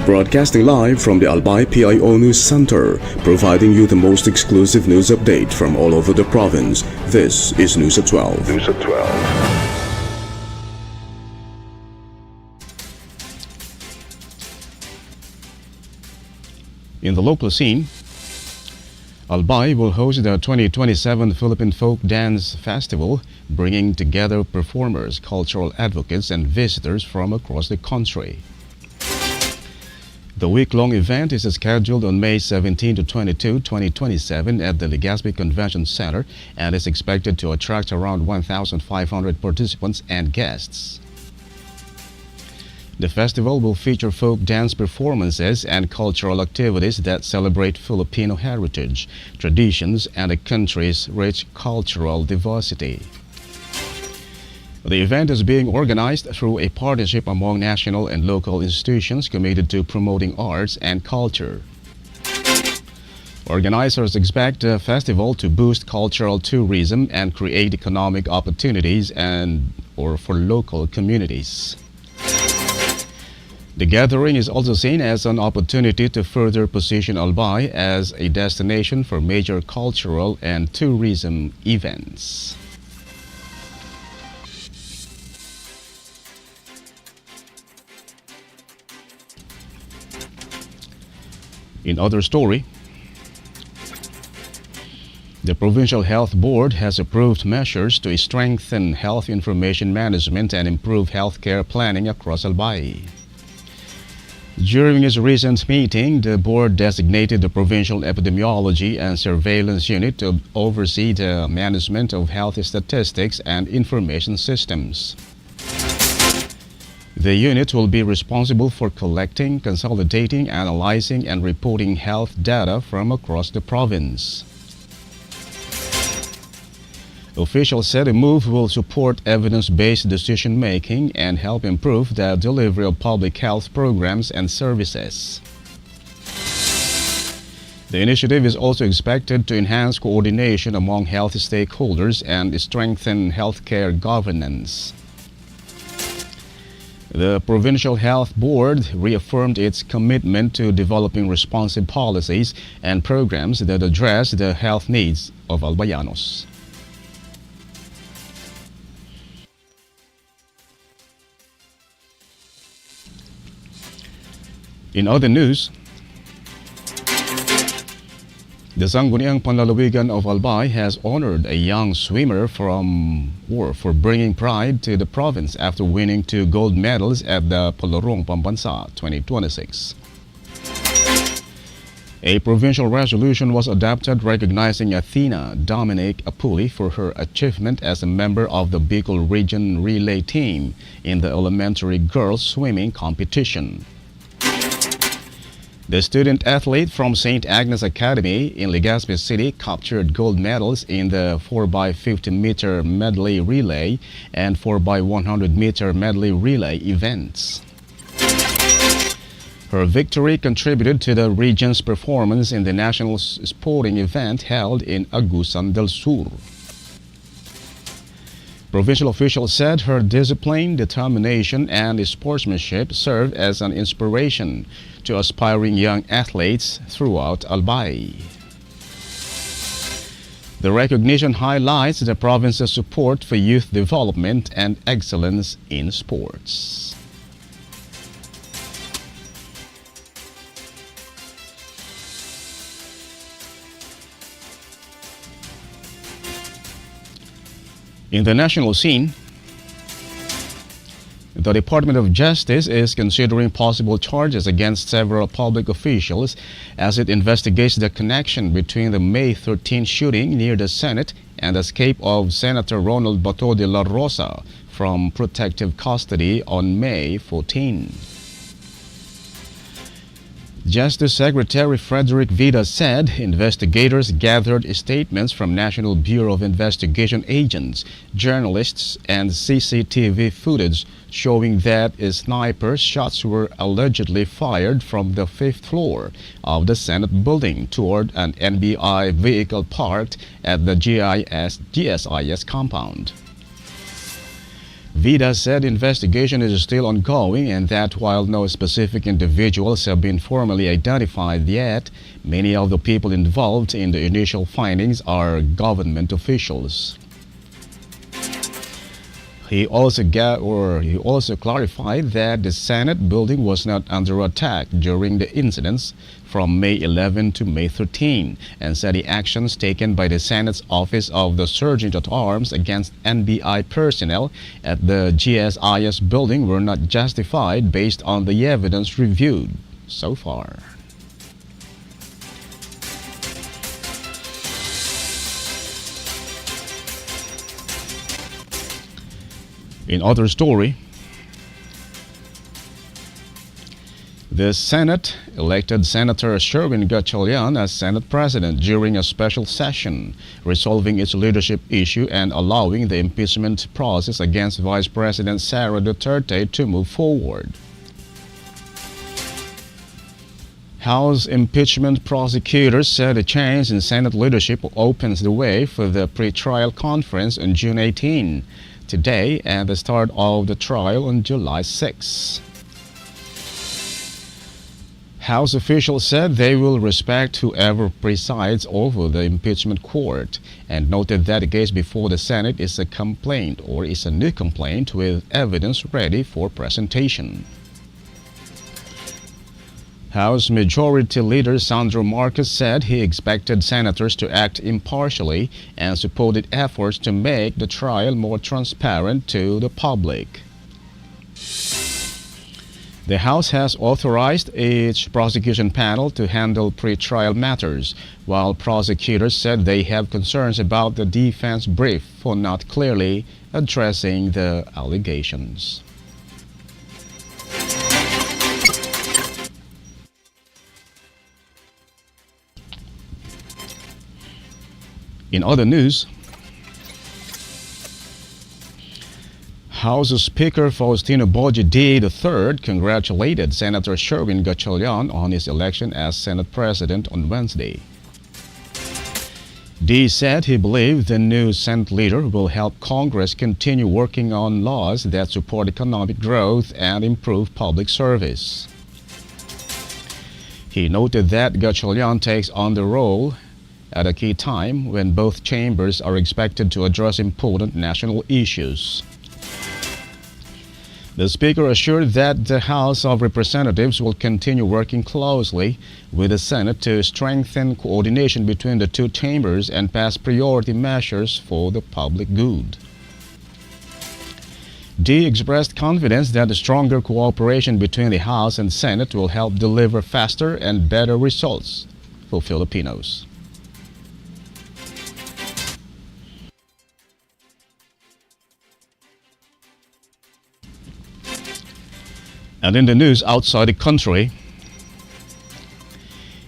Broadcasting live from the Albay PIO News Center, providing you the most exclusive news update from all over the province. This is News at 12. News at 12. In the local scene, Albay will host the 2027 Philippine Folk Dance Festival, bringing together performers, cultural advocates, and visitors from across the country. The week-long event is scheduled on May 17 to 22, 2027 at the Legazpi Convention Center and is expected to attract around 1,500 participants and guests. The festival will feature folk dance performances and cultural activities that celebrate Filipino heritage, traditions, and the country's rich cultural diversity. The event is being organized through a partnership among national and local institutions committed to promoting arts and culture. Organizers expect the festival to boost cultural tourism and create economic opportunities for local communities. The gathering is also seen as an opportunity to further position Albay as a destination for major cultural and tourism events. In other story, the Provincial Health Board has approved measures to strengthen health information management and improve healthcare planning across Albay. During its recent meeting, the board designated the Provincial Epidemiology and Surveillance Unit to oversee the management of health statistics and information systems. The unit will be responsible for collecting, consolidating, analyzing, and reporting health data from across the province. Officials said the move will support evidence-based decision-making and help improve the delivery of public health programs and services. The initiative is also expected to enhance coordination among health stakeholders and strengthen healthcare governance. The Provincial Health Board reaffirmed its commitment to developing responsive policies and programs that address the health needs of Albayanos. In other news, the Sangguniang Panlalawigan of Albay has honored a young swimmer for bringing pride to the province after winning 2 gold medals at the Palarong Pambansa 2026. A provincial resolution was adopted recognizing Athena Dominic Apuli for her achievement as a member of the Bicol Region Relay Team in the elementary girls swimming competition. The student athlete from St. Agnes Academy in Legazpi City captured gold medals in the 4x50-meter medley relay and 4x100-meter medley relay events. Her victory contributed to the region's performance in the national sporting event held in Agusan del Sur. Provincial officials said her discipline, determination, and sportsmanship served as an inspiration to aspiring young athletes throughout Albay. The recognition highlights the province's support for youth development and excellence in sports. In the national scene, the Department of Justice is considering possible charges against several public officials as it investigates the connection between the May 13 shooting near the Senate and the escape of Senator Ronald Bato de la Rosa from protective custody on May 14. Justice Secretary Frederick Vida said investigators gathered statements from National Bureau of Investigation agents, journalists, and CCTV footage showing that sniper shots were allegedly fired from the 5th floor of the Senate building toward an NBI vehicle parked at the GSIS compound. Vida said investigation is still ongoing and that while no specific individuals have been formally identified yet, many of the people involved in the initial findings are government officials. He also clarified that the Senate building was not under attack during the incidents from May 11 to May 13 and said the actions taken by the Senate's Office of the Sergeant at Arms against NBI personnel at the GSIS building were not justified based on the evidence reviewed so far. In other story, the Senate elected Senator Sherwin Gatchalian as Senate President during a special session, resolving its leadership issue and allowing the impeachment process against Vice President Sara Duterte to move forward. House impeachment prosecutors said a change in Senate leadership opens the way for the pre-trial conference on June 18, today, and the start of the trial on July 6. House officials said they will respect whoever presides over the impeachment court and noted that the case before the Senate is a complaint or is a new complaint with evidence ready for presentation. House Majority Leader Sandro Marcos said he expected senators to act impartially and supported efforts to make the trial more transparent to the public. The House has authorized its prosecution panel to handle pre-trial matters, while prosecutors said they have concerns about the defense brief for not clearly addressing the allegations. In other news, House Speaker Faustino Boji III congratulated Senator Sherwin Gatchalian on his election as Senate President on Wednesday. D said he believed the new Senate leader will help Congress continue working on laws that support economic growth and improve public service. He noted that Gatchalian takes on the role at a key time when both chambers are expected to address important national issues. The Speaker assured that the House of Representatives will continue working closely with the Senate to strengthen coordination between the two chambers and pass priority measures for the public good. D expressed confidence that the stronger cooperation between the House and Senate will help deliver faster and better results for Filipinos. And in the news outside the country,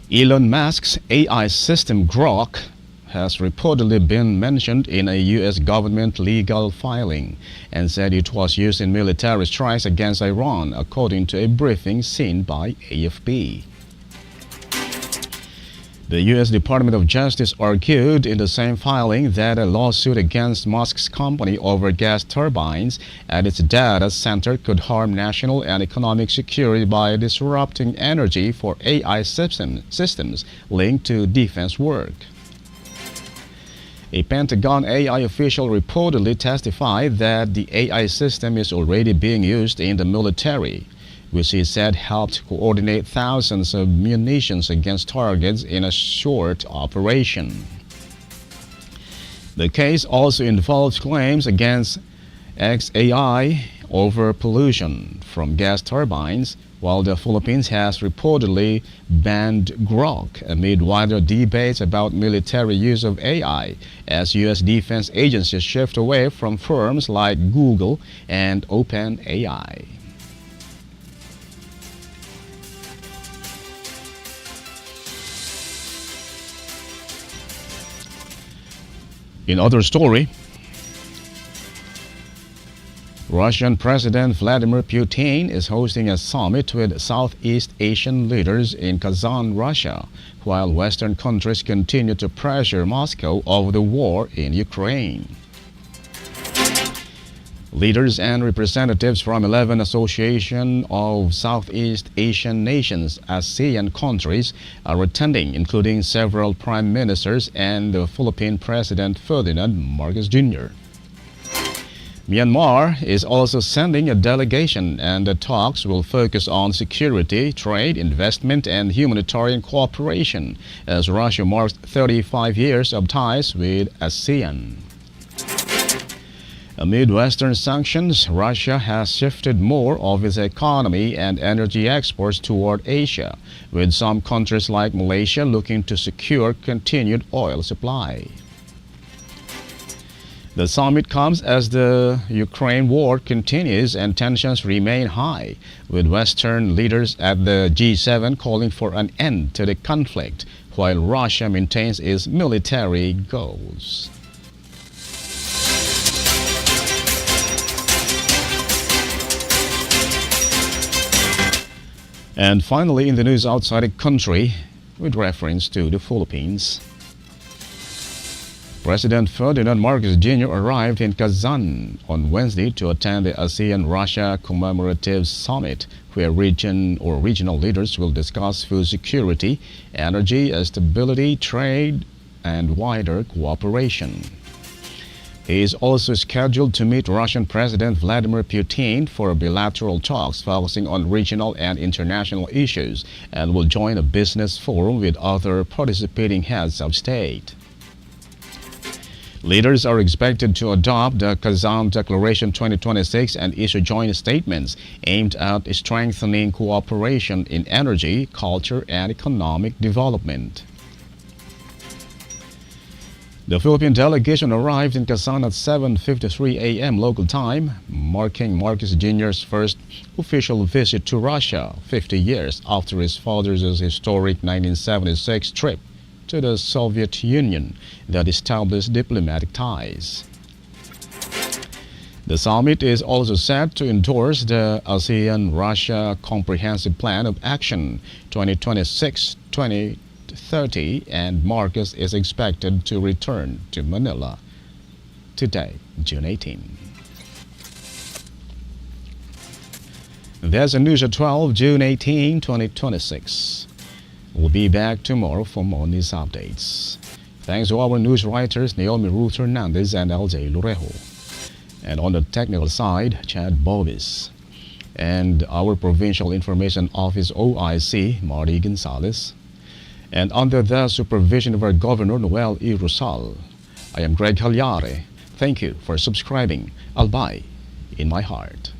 Elon Musk's AI system Grok has reportedly been mentioned in a U.S. government legal filing and said it was used in military strikes against Iran, according to a briefing seen by AFP. The U.S. Department of Justice argued in the same filing that a lawsuit against Musk's company over gas turbines at its data center could harm national and economic security by disrupting energy for AI systems linked to defense work. A Pentagon AI official reportedly testified that the AI system is already being used in the military, which he said helped coordinate thousands of munitions against targets in a short operation. The case also involves claims against XAI over pollution from gas turbines, while the Philippines has reportedly banned Grok amid wider debates about military use of AI as U.S. defense agencies shift away from firms like Google and OpenAI. In other story, Russian President Vladimir Putin is hosting a summit with Southeast Asian leaders in Kazan, Russia, while Western countries continue to pressure Moscow over the war in Ukraine. Leaders and representatives from 11 Association of Southeast Asian Nations (ASEAN) countries are attending, including several prime ministers and the Philippine President Ferdinand Marcos Jr. Myanmar is also sending a delegation, and the talks will focus on security, trade, investment, and humanitarian cooperation as Russia marks 35 years of ties with ASEAN. Amid Western sanctions, Russia has shifted more of its economy and energy exports toward Asia, with some countries like Malaysia looking to secure continued oil supply. The summit comes as the Ukraine war continues and tensions remain high, with Western leaders at the G7 calling for an end to the conflict, while Russia maintains its military goals. And finally, in the news outside the country, with reference to the Philippines, President Ferdinand Marcos Jr. arrived in Kazan on Wednesday to attend the ASEAN-Russia Commemorative Summit, where regional leaders will discuss food security, energy stability, trade, and wider cooperation. He is also scheduled to meet Russian President Vladimir Putin for bilateral talks focusing on regional and international issues, and will join a business forum with other participating heads of state. Leaders are expected to adopt the Kazan Declaration 2026 and issue joint statements aimed at strengthening cooperation in energy, culture, and economic development. The Philippine delegation arrived in Kazan at 7:53 a.m. local time, marking Marcos Jr.'s first official visit to Russia 50 years after his father's historic 1976 trip to the Soviet Union that established diplomatic ties. The summit is also set to endorse the ASEAN-Russia Comprehensive Plan of Action 2026-2030, and Marcos is expected to return to Manila today, June 18. There's a news at 12, June 18, 2026. We'll be back tomorrow for more news updates. Thanks to our news writers Naomi Ruth Hernandez and LJ Lorejo. And on the technical side, Chad Bobis. And our Provincial Information Office OIC, Marty Gonzalez. And under the supervision of our Governor Noel E. Rosal, I am Greg Hallare. Thank you for subscribing. Albay in my heart.